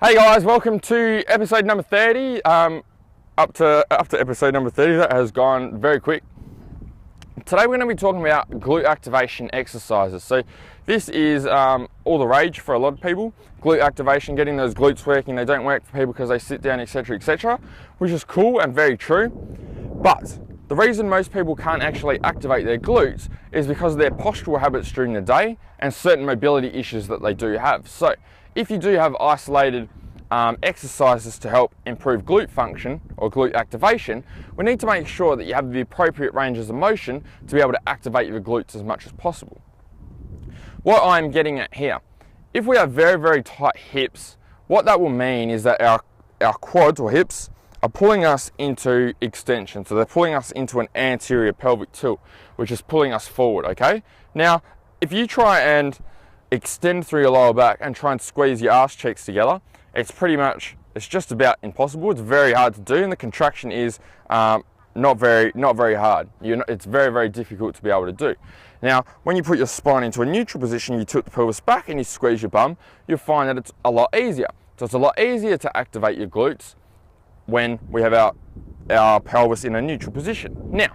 Hey guys, welcome to episode number 30. Up to episode number 30, that has gone very quick. Today we're going to be talking about glute activation exercises. So this is all the rage for a lot of people. Glute activation, getting those glutes working. They don't work for people because they sit down, etc, etc, which is cool and very true. But the reason most people can't actually activate their glutes is because of their postural habits during the day and certain mobility issues that they do have. So if you do have isolated exercises to help improve glute function or glute activation, we need to make sure that you have the appropriate ranges of motion to be able to activate your glutes as much as possible. What I'm getting at here, if we have very, very tight hips, what that will mean is that our quads or hips are pulling us into extension. So they're pulling us into an anterior pelvic tilt, which is pulling us forward, okay? Now, if you try and extend through your lower back and try and squeeze your ass cheeks together, it's just about impossible. It's very hard to do, and the contraction is not very hard. It's very, very difficult to be able to do. Now, when you put your spine into a neutral position, you tilt the pelvis back and you squeeze your bum, you'll find that it's a lot easier. So it's a lot easier to activate your glutes when we have our pelvis in a neutral position. Now,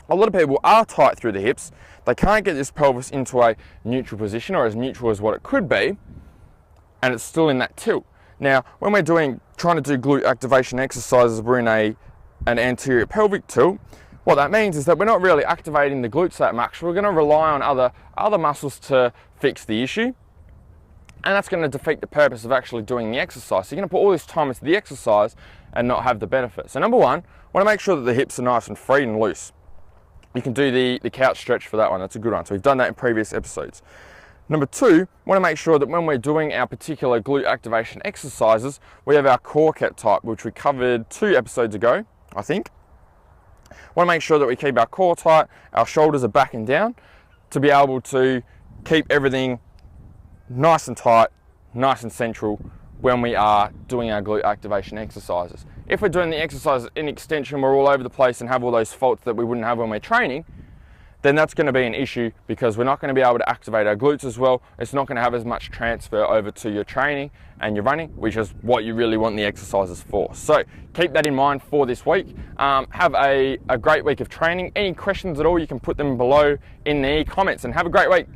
a lot of people are tight through the hips. They can't get this pelvis into a neutral position, or as neutral as what it could be, and it's still in that tilt. Now, when we're trying to do glute activation exercises, we're in an anterior pelvic tilt. What that means is that we're not really activating the glutes that much. We're going to rely on other muscles to fix the issue, and that's going to defeat the purpose of actually doing the exercise. So you're going to put all this time into the exercise and not have the benefit. So number one, want to make sure that the hips are nice and free and loose. You can do the couch stretch for that one. That's a good one. So we've done that in previous episodes. Number two, want to make sure that when we're doing our particular glute activation exercises, we have our core cat type, which we covered 2 episodes ago, I think. Want to make sure that we keep our core tight, our shoulders are back and down, to be able to keep everything nice and tight, nice and central when we are doing our glute activation exercises. If we're doing the exercises in extension, we're all over the place and have all those faults that we wouldn't have when we're training, then that's going to be an issue because we're not going to be able to activate our glutes as well. It's not going to have as much transfer over to your training and your running, which is what you really want the exercises for. So keep that in mind for this week. Have a great week of training. Any questions at all, you can put them below in the comments, and have a great week.